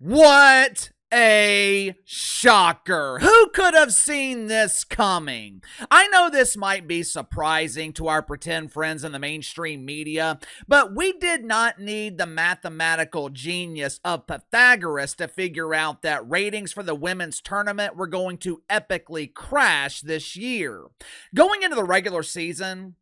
What a shocker. Who could have seen this coming? I know this might be surprising to our pretend friends in the mainstream media, but we did not need the mathematical genius of Pythagoras to figure out that ratings for the women's tournament were going to epically crash this year. Going into the regular season,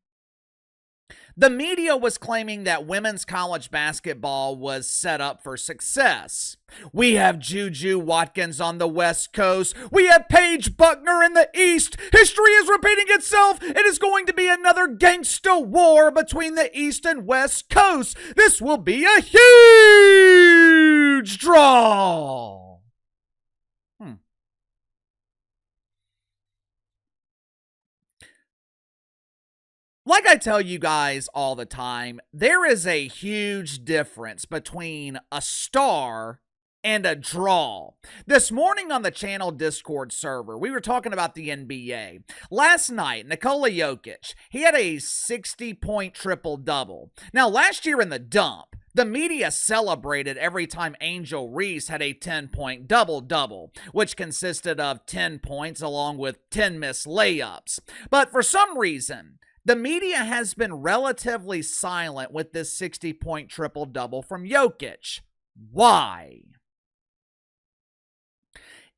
the media was claiming that women's college basketball was set up for success. We have JuJu Watkins on the West Coast. We have Paige Bueckers in the East. History is repeating itself. It is going to be another gangsta war between the East and West Coast. This will be a huge draw. Like I tell you guys all the time, there is a huge difference between a star and a draw. This morning on the channel Discord server, we were talking about the NBA. Last night, Nikola Jokic, he had a 60-point triple-double. Now, last year in the dump, the media celebrated every time Angel Reese had a 10-point double-double, which consisted of 10 points along with 10 missed layups. But for some reason, the media has been relatively silent with this 60-point triple-double from Jokic. Why?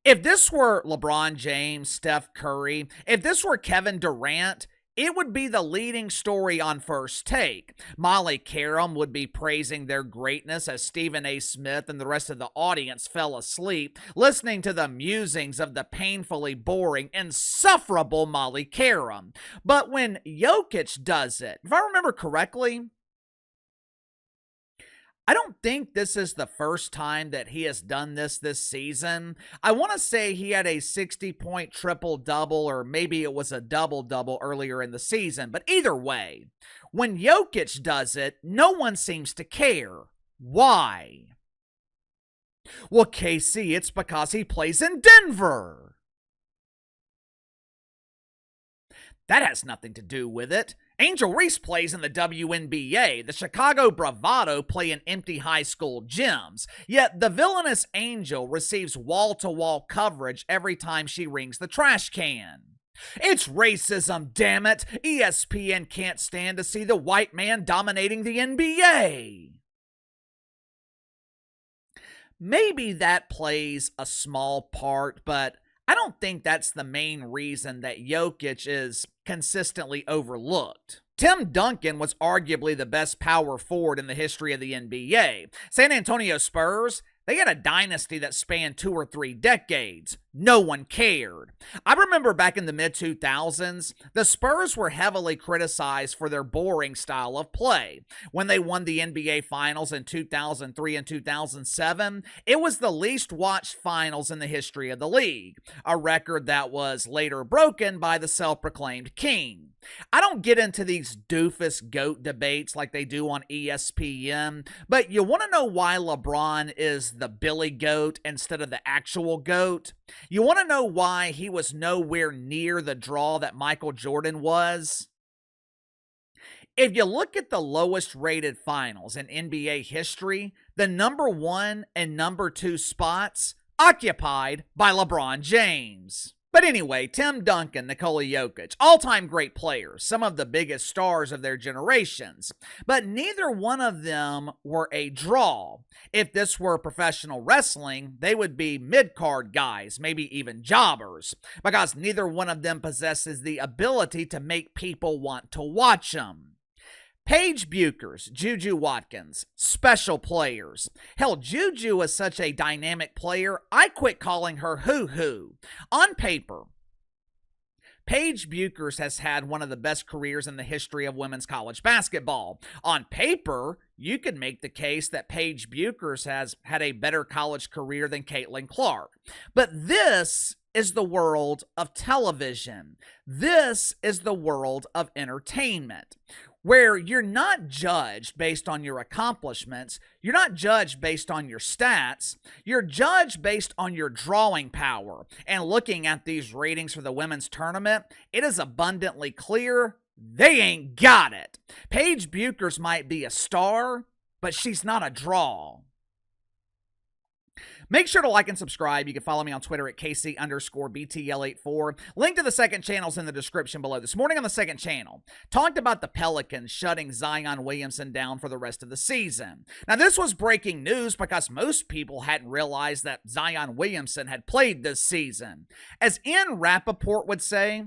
If this were LeBron James, Steph Curry, if this were Kevin Durant, it would be the leading story on First Take. Molly Karam would be praising their greatness as Stephen A. Smith and the rest of the audience fell asleep, listening to the musings of the painfully boring, insufferable Molly Karam. But when Jokic does it, if I remember correctly, I don't think this is the first time that he has done this season. I want to say he had a 60-point triple-double, or maybe it was a double-double earlier in the season. But either way, when Jokic does it, no one seems to care. Why? Well, KC, it's because he plays in Denver. That has nothing to do with it. Angel Reese plays in the WNBA. The Chicago Bravado play in empty high school gyms. Yet the villainous Angel receives wall-to-wall coverage every time she rings the trash can. It's racism, damn it! ESPN can't stand to see the white man dominating the NBA. Maybe that plays a small part, but I don't think that's the main reason that Jokic is consistently overlooked. Tim Duncan was arguably the best power forward in the history of the NBA. San Antonio Spurs, they had a dynasty that spanned 2 or 3 decades. No one cared. I remember back in the mid-2000s, the Spurs were heavily criticized for their boring style of play. When they won the NBA Finals in 2003 and 2007, it was the least watched finals in the history of the league, a record that was later broken by the self-proclaimed king. I don't get into these doofus GOAT debates like they do on ESPN, but you want to know why LeBron is the Billy GOAT instead of the actual GOAT? You want to know why he was nowhere near the draw that Michael Jordan was? If you look at the lowest rated finals in NBA history, the number 1 and number 2 spots occupied by LeBron James. But anyway, Tim Duncan, Nikola Jokic, all-time great players, some of the biggest stars of their generations. But neither one of them were a draw. If this were professional wrestling, they would be mid-card guys, maybe even jobbers, because neither one of them possesses the ability to make people want to watch them. Paige Bueckers, JuJu Watkins, special players. Hell, JuJu is such a dynamic player, I quit calling her hoo-hoo. On paper, Paige Bueckers has had one of the best careers in the history of women's college basketball. On paper, you could make the case that Paige Bueckers has had a better college career than Caitlin Clark. But this is the world of television. This is the world of entertainment, where you're not judged based on your accomplishments, you're not judged based on your stats, you're judged based on your drawing power. And looking at these ratings for the women's tournament, it is abundantly clear they ain't got it. Paige Bueckers might be a star, but she's not a draw. Make sure to like and subscribe. You can follow me on Twitter at KC_BTL84. Link to the second channel's in the description below. This morning on the second channel, talked about the Pelicans shutting Zion Williamson down for the rest of the season. Now, this was breaking news because most people hadn't realized that Zion Williamson had played this season. As Ian Rappaport would say,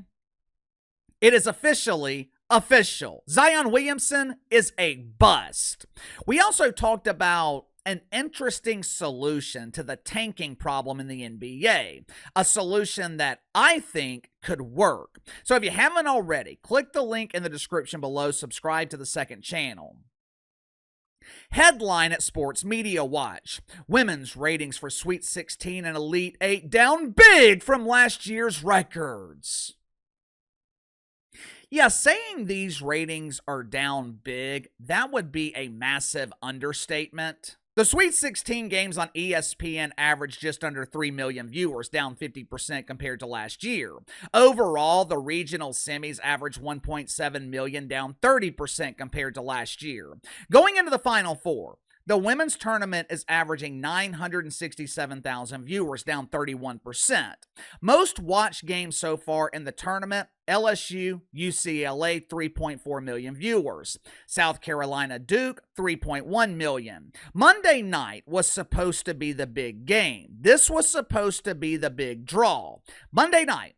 it is officially official. Zion Williamson is a bust. We also talked about an interesting solution to the tanking problem in the NBA, a solution that I think could work. So if you haven't already, click the link in the description below, subscribe to the second channel. Headline at Sports Media Watch: Women's ratings for Sweet 16 and Elite 8 down big from last year's records. Yeah, saying these ratings are down big, that would be a massive understatement. The Sweet 16 games on ESPN averaged just under 3 million viewers, down 50% compared to last year. Overall, the regional semis averaged 1.7 million, down 30% compared to last year. Going into the Final Four, the women's tournament is averaging 967,000 viewers, down 31%. Most watched games so far in the tournament: LSU, UCLA, 3.4 million viewers. South Carolina, Duke, 3.1 million. Monday night was supposed to be the big game. This was supposed to be the big draw. Monday night,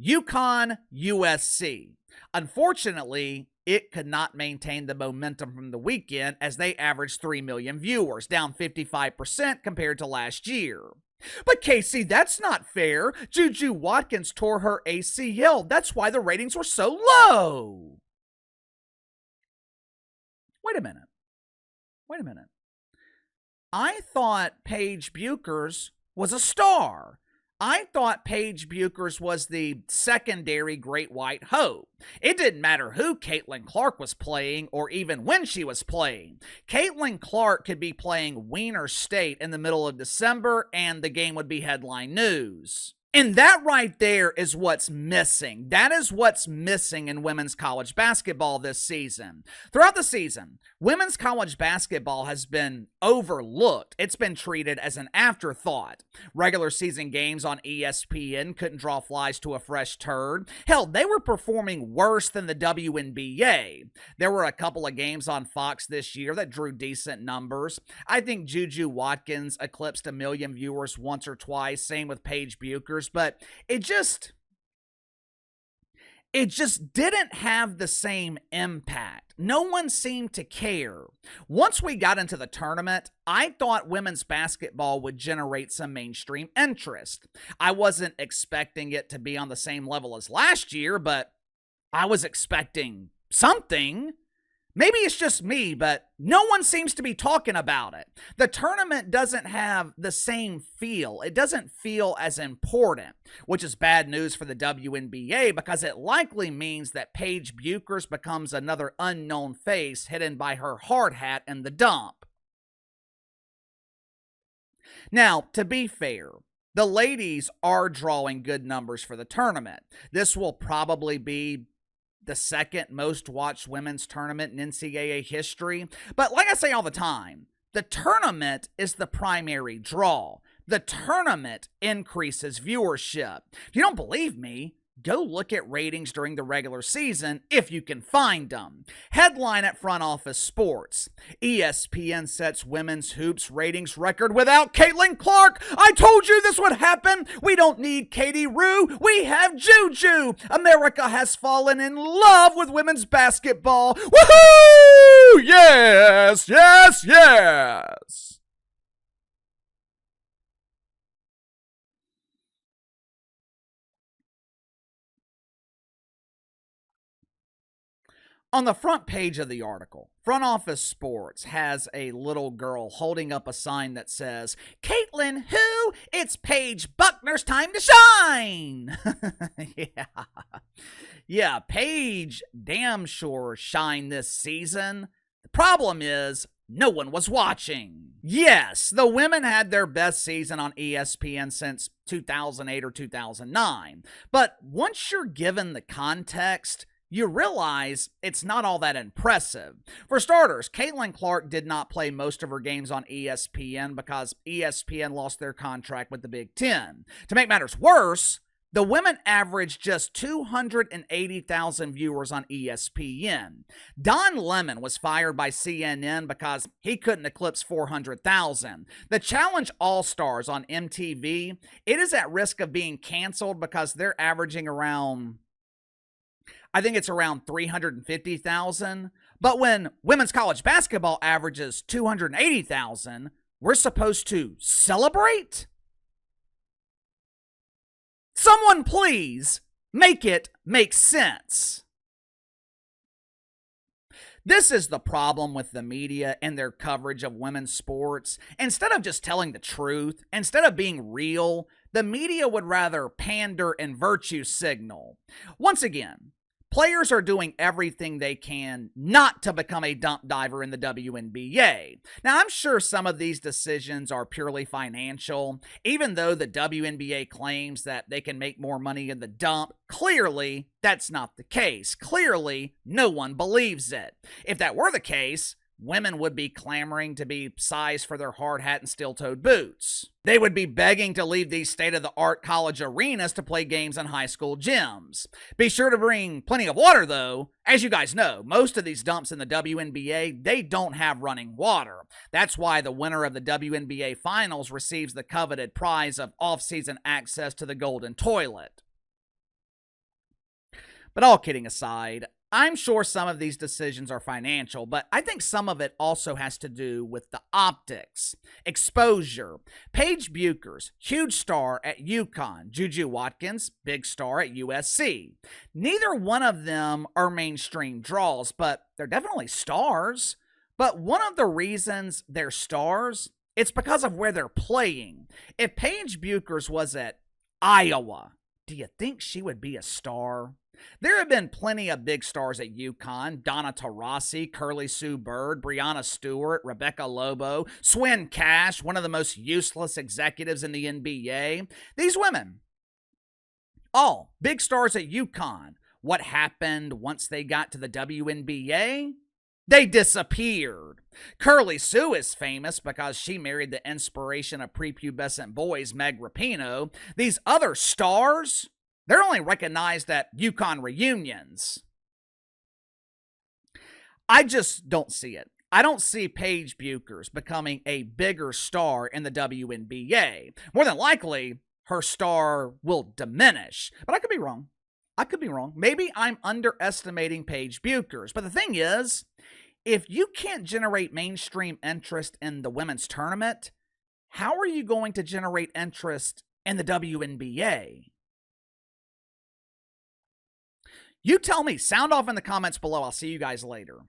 UConn, USC. Unfortunately, it could not maintain the momentum from the weekend as they averaged 3 million viewers, down 55% compared to last year. But Casey, that's not fair. JuJu Watkins tore her ACL. That's why the ratings were so low. Wait a minute. I thought Paige Bueckers was a star. I thought Paige Bueckers was the secondary Great White Hope. It didn't matter who Caitlin Clark was playing or even when she was playing. Caitlin Clark could be playing Wiener State in the middle of December and the game would be headline news. And that right there is what's missing. That is what's missing in women's college basketball this season. Throughout the season, women's college basketball has been overlooked. It's been treated as an afterthought. Regular season games on ESPN couldn't draw flies to a fresh turd. Hell, they were performing worse than the WNBA. There were a couple of games on Fox this year that drew decent numbers. I think JuJu Watkins eclipsed 1 million viewers once or twice, same with Paige Bueckers, but it just didn't have the same impact. No one seemed to care. Once we got into the tournament, I thought women's basketball would generate some mainstream interest. I wasn't expecting it to be on the same level as last year, but I was expecting something. Maybe it's just me, but no one seems to be talking about it. The tournament doesn't have the same feel. It doesn't feel as important, which is bad news for the WNBA because it likely means that Paige Bueckers becomes another unknown face hidden by her hard hat in the dump. Now, to be fair, the ladies are drawing good numbers for the tournament. This will probably be the second most watched women's tournament in NCAA history. But like I say all the time, the tournament is the primary draw. The tournament increases viewership. If you don't believe me, go look at ratings during the regular season if you can find them. Headline at Front Office Sports: ESPN sets women's hoops ratings record without Caitlin Clark. I told you this would happen. We don't need Katie Rue. We have JuJu. America has fallen in love with women's basketball. Woohoo! Yes, yes, yes. On the front page of the article, Front Office Sports has a little girl holding up a sign that says, "Caitlin who? It's Paige Bueckers' time to shine." Yeah, Paige damn sure shined this season. The problem is, no one was watching. Yes, the women had their best season on ESPN since 2008 or 2009. But once you're given the context, you realize it's not all that impressive. For starters, Caitlin Clark did not play most of her games on ESPN because ESPN lost their contract with the Big Ten. To make matters worse, the women averaged just 280,000 viewers on ESPN. Don Lemon was fired by CNN because he couldn't eclipse 400,000. The Challenge All-Stars on MTV, it is at risk of being canceled because they're averaging around, I think it's around 350,000. But when women's college basketball averages 280,000, we're supposed to celebrate? Someone please make it make sense. This is the problem with the media and their coverage of women's sports. Instead of just telling the truth, instead of being real, the media would rather pander and virtue signal. Once again, players are doing everything they can not to become a dump diver in the WNBA. Now, I'm sure some of these decisions are purely financial. Even though the WNBA claims that they can make more money in the dump, clearly that's not the case. Clearly, no one believes it. If that were the case, women would be clamoring to be sized for their hard hat and steel-toed boots. They would be begging to leave these state-of-the-art college arenas to play games in high school gyms. Be sure to bring plenty of water, though. As you guys know, most of these dumps in the WNBA, they don't have running water. That's why the winner of the WNBA Finals receives the coveted prize of off-season access to the Golden Toilet. But all kidding aside, I'm sure some of these decisions are financial, but I think some of it also has to do with the optics, exposure. Paige Bueckers, huge star at UConn. JuJu Watkins, big star at USC. Neither one of them are mainstream draws, but they're definitely stars. But one of the reasons they're stars, it's because of where they're playing. If Paige Bueckers was at Iowa, do you think she would be a star? There have been plenty of big stars at UConn: Donna Taurasi, Curly Sue Bird, Breanna Stewart, Rebecca Lobo, Swin Cash, one of the most useless executives in the NBA. These women, all big stars at UConn. What happened once they got to the WNBA? They disappeared. Curly Sue is famous because she married the inspiration of prepubescent boys, Meg Rapinoe. These other stars, they're only recognized at UConn reunions. I just don't see it. I don't see Paige Bueckers becoming a bigger star in the WNBA. More than likely, her star will diminish. But I could be wrong. Maybe I'm underestimating Paige Bueckers. But the thing is, if you can't generate mainstream interest in the women's tournament, how are you going to generate interest in the WNBA? You tell me. Sound off in the comments below. I'll see you guys later.